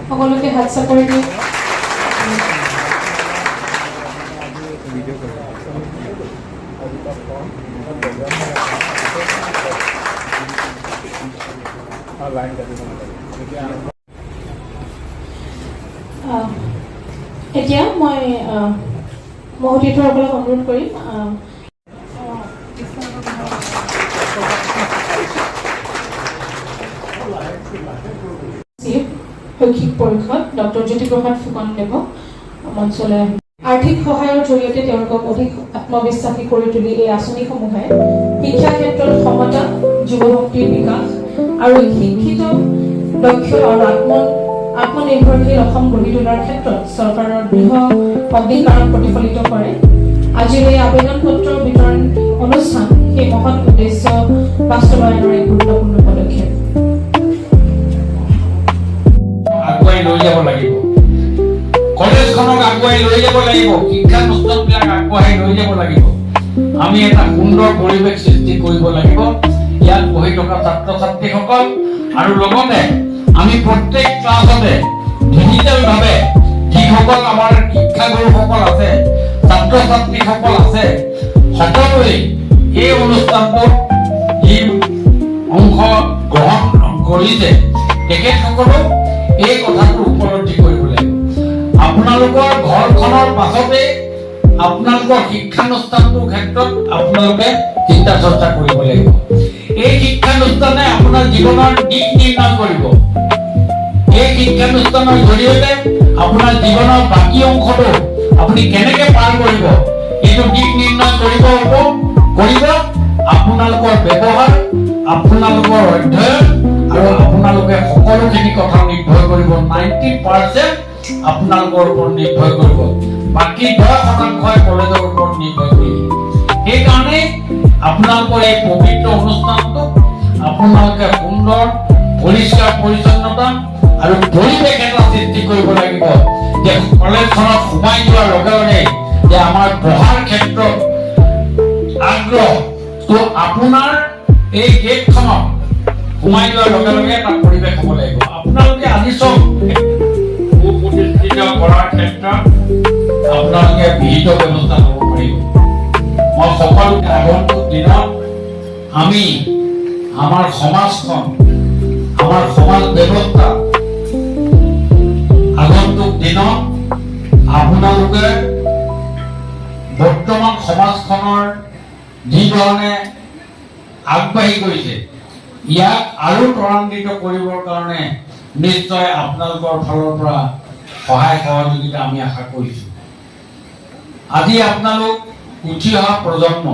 সকলোকে হাত চাপৰি দি এতিয়া মই মহতীৰ্থসকলক অনুৰোধ কৰিম শৈক্ষিক পৰিষদ ডক্টৰ জ্যোতিপ্ৰসাদ ফুকনদেৱক মঞ্চলৈ আৰ্থিক সহায়ৰ জৰিয়তে তেওঁলোকক অধিক আত্মবিশ্বাসী কৰি তুলি এই আঁচনিসমূহে শিক্ষা ক্ষেত্ৰত সমতা যুৱশক্তিৰ বিকাশ আৰু শিক্ষিত দক্ষ আৰু আত্মনিৰ্ভৰশীল অসম গঢ়ি তোলাৰ ক্ষেত্ৰত চৰকাৰৰ দৃঢ় অংগীকাৰক প্ৰতিফলিত কৰে। আজিৰ এই আবেদন পত্ৰ বিতৰণ অনুষ্ঠান সেই মহৎ উদ্দেশ্য বাস্তৱায়নৰ এক গুৰুত্বপূৰ্ণ পদক্ষেপ। আগুৱাই লৈ যাব লাগিব, কলেজখনক আগুৱাই লৈ যাব লাগিব, শিক্ষানুষ্ঠানবিলাক আগবঢ়াই লৈ যাব লাগিব। আমি এটা সুন্দৰ পৰিৱেশ সৃষ্টি কৰিব লাগিব ইয়াত পঢ়ি থকা ছাত্ৰ ছাত্ৰীসকল আৰু লগতে আমি প্ৰত্যেক ক্লাছতে ডিজিটেলভাৱে যিসকল আমাৰ শিক্ষাগুৰুসকল আছে ছাত্ৰ ছাত্ৰীসকল আছে সকলোৱে এই অনুষ্ঠানটোত যি অংশ গ্ৰহণ কৰিছে তেখেতসকলো এই কথাটো উপলব্ধি কৰিব লাগিব। আপোনালোকৰ ঘৰখনৰ পাছতে আপোনালোকৰ শিক্ষানুষ্ঠানটোৰ ক্ষেত্ৰত আপোনালোকে চিন্তা চৰ্চা কৰিব লাগিব। এই শিক্ষানুষ্ঠানে আপোনাৰ জীৱনৰ দিশ নিৰ্ণয় কৰিব। এই শিক্ষানুষ্ঠানৰ জৰিয়তে আপোনাৰ জীৱনৰ বাকী অংশটো আপুনি কেনেকে পাৰ কৰিব এইটো দিশ নিৰ্ণয় কৰিব আপোনালোকৰ ব্যৱহাৰ, আপোনালোকৰ অধ্যয়ন আৰু আপোনালোকে সকলোখিনি কথা নিৰ্ভৰ কৰিব। 90% আপোনালোকৰ ওপৰত নিৰ্ভৰ কৰিব, বাকী 10% কলেজৰ ওপৰত নিৰ্ভৰ কৰিব। সেইকাৰণে আপোনালোকৰ এই পবিত্ৰ অনুষ্ঠানটো আপোনালোকে সুন্দৰ পৰিষ্কাৰ পৰিচ্ছন্নতা আৰু পৰিৱেশ এটা সৃষ্টি কৰিব লাগিব যে কলেজখনত সোমাই যোৱাৰ লগে লগে যে আমাৰ পঢ়াৰ ক্ষেত্ৰত আগ্ৰহ তো আপোনাৰ এই গেটখনত সোমাই যোৱাৰ লগে লগে এটা পৰিৱেশ হ'ব লাগিব। আপোনালোকে আজি চব সুপ্ৰতিষ্ঠিত কৰাৰ ক্ষেত্ৰত আপোনালোকে বিহিত ব্যৱস্থা ল'ব পাৰিব। মই সকলোকে আগন্তুক দিনত আমি আমাৰ সমাজখন, আমাৰ সমাজ ব্যৱস্থা আগন্তুক দিনত আপোনালোকে বৰ্তমান সমাজখনৰ যি ধৰণে আগবাঢ়ি গৈছে ইয়াক আৰু ত্বৰান্বিত কৰিবৰ কাৰণে নিশ্চয় আপোনালোকৰ ফালৰ পৰা সহায় সহযোগিতা আমি আশা কৰিছোঁ। আজি আপোনালোক উঠি অহা প্ৰজন্ম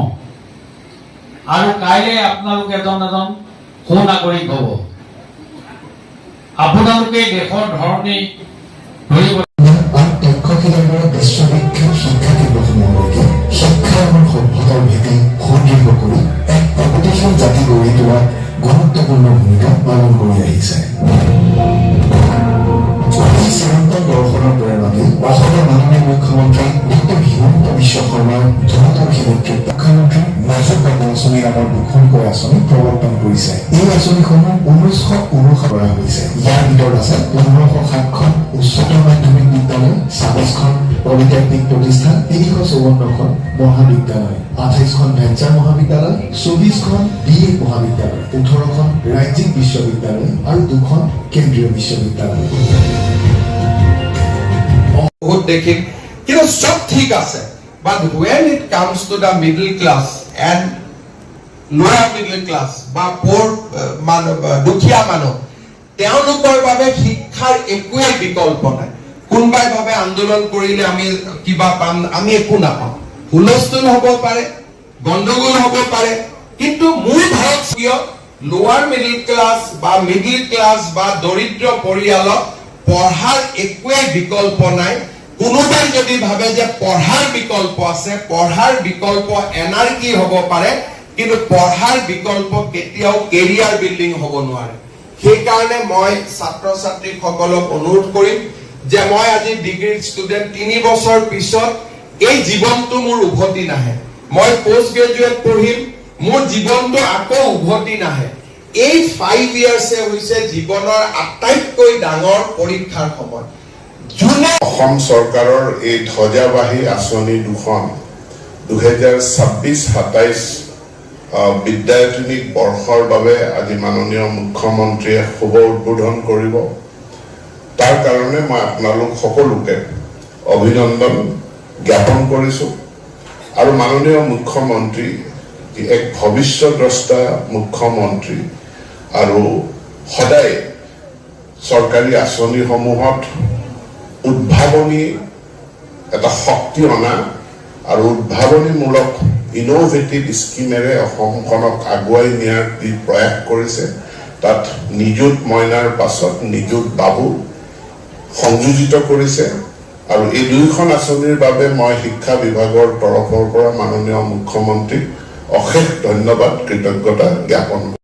আৰু কাইলৈ আপোনালোক এজন সুনাগৰিক হ'ব। আপোনালোকে দেশৰ ধৰণী ধৰিব বিশ্ববিখ্যাত শিক্ষা কেন্দ্ৰসমূহলৈকে শিক্ষা আমাৰ সভ্যতাৰ ভেটি সুদৃঢ় কৰি এক প্ৰগতিশীল জাতি গঢ়ি তোলাত গুৰুত্বপূৰ্ণ ভূমিকা পালন কৰি আহিছে। চিৰন্তন দৰ্শনৰ প্ৰেৰণাতে অসমৰ মাননীয় মুখ্যমন্ত্ৰী ডক্টৰ হিমন্ত বিশ্ব শৰ্মাৰ দূৰদৰ্শী নেতৃত্বত মুখ্যমন্ত্ৰী মাজুক আঁচনি নামৰ দুখনকৈ আঁচনি প্ৰৱৰ্তন কৰিছে। এই আঁচনিসমূহ 1959 কৰা হৈছে। ইয়াৰ ভিতৰত আছে 1507খন উচ্চতৰ মাধ্যমিক বিদ্যালয়, 26খন পলিটেকনিক প্ৰতিষ্ঠান, 354খন মহাবিদ্যালয়, 28খন ভেঞ্চাৰ মহাবিদ্যালয়, 24খন BA মহাবিদ্যালয়, 18খন ৰাজ্যিক বিশ্ববিদ্যালয় আৰু 2খন কেন্দ্ৰীয় বিশ্ববিদ্যালয়। বহুত দেখিম কিন্তু সব ঠিক আছে, but when it comes to the middle class and lower middle class বা poor দুখীয়া মানুহ তেওঁলোকৰ বাবে শিক্ষাৰ একোৱে বিকল্প নাই। কোনবাই ভাবে আন্দোলন কৰিলে আমি কিবা পাম, আমি একো নাপাম। হুলস্থুল হ'ব পাৰে, গণ্ডগোল হ'ব পাৰে, কিন্তু মূল ভাৰত লোৱাৰ মিডল ক্লাছ বা দৰিদ্ৰ পৰিয়ালক পঢ়াৰ একোৱে বিকল্প নাই। কোনোবাই যদি ভাবে যে পঢ়াৰ বিকল্প আছে, পঢ়াৰ বিকল্প এনাৰ্কি হ'ব পাৰে, কিন্তু পঢ়াৰ বিকল্প কেতিয়াও কেৰিয়াৰ বিল্ডিং হ'ব নোৱাৰে। সেইকাৰণে মই ছাত্ৰ ছাত্ৰীসকলক অনুৰোধ কৰিম যে মই আজি ডিগ্ৰীৰ ষ্টুডেণ্ট, 3 বছৰ পিছত এই জীৱনটো মোৰ উভতি নাহে। মই পোষ্ট গ্ৰেজুৱেট পঢ়িম, মোৰ জীৱনটো আকৌ উভতি নাহে। এই 5 ইয়াৰ্ছে হৈছে জীৱনৰ আটাইতকৈ ডাঙৰ পৰীক্ষাৰ সময়। যোনে অসম চৰকাৰৰ এই ধ্বজাবাহী আঁচনি দুখন 2026-27 বিদ্যায়তনিক বৰ্ষৰ বাবে আজি মাননীয় মুখ্যমন্ত্ৰীয়ে শুভ উদ্বোধন কৰিব। তাৰ কাৰণে মই আপোনালোক সকলোকে অভিনন্দন জ্ঞাপন কৰিছোঁ আৰু মাননীয় মুখ্যমন্ত্ৰী এক ভৱিষ্যদ্ৰষ্টা মুখ্যমন্ত্ৰী আৰু সদায় চৰকাৰী আঁচনিসমূহত উদ্ভাৱনী এটা শক্তি অনা আৰু উদ্ভাৱনীমূলক ইনোভেটিভ স্কিমেৰে অসমখনক আগুৱাই নিয়াৰ যি প্ৰয়াস কৰিছে তাত নিযুত মইনাৰ পাছত নিযুত বাবু সংযোজিত কৰিছে আৰু এই দুইখন আঁচনিৰ বাবে মই শিক্ষা বিভাগৰ তৰফৰ পৰা মাননীয় মুখ্যমন্ত্ৰীক অশেষ ধন্যবাদ কৃতজ্ঞতা জ্ঞাপন কৰোঁ।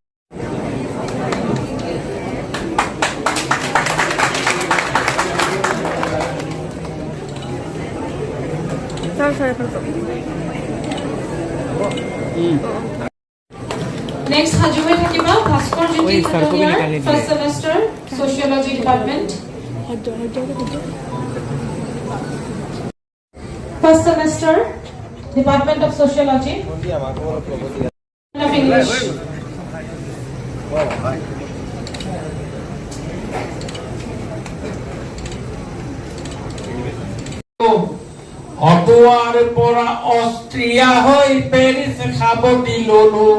Next, Hajume Thakiba, Bhaskar Jyoti Khataniar, first semester, Sociology Department. First semester, Department of Sociology. Of English. হতুৱাৰ পৰা অষ্ট্ৰিয়া হৈ পেৰিছ খাবতি ললো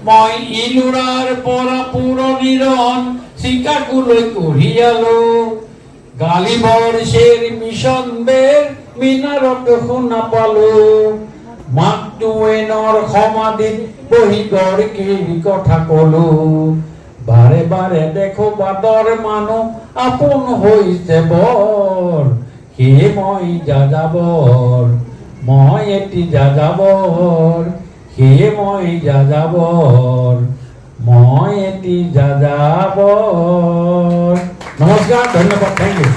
মই ইলুৰাৰ পৰা পুৰণিৰণ চিকাগোলৈ কঢ়িয়ালো গালিবৰ শ্বেৰ মিছন বেৰ মিনাৰত শুনা পালো মাৰ্ক টুৱেইনৰ সমাধিত বহি গড়কেৰি কথা কলো বাৰে বাৰে দেখো বাদৰ মানুহ আপোন হৈছে বৰ সেয়ে মই যাযাবৰ মই এটি যাযাবৰ সেয়ে মই যাযাবৰ মই এটি যাযাবৰ। নমস্কাৰ, ধন্যবাদ, থেংক ইউ।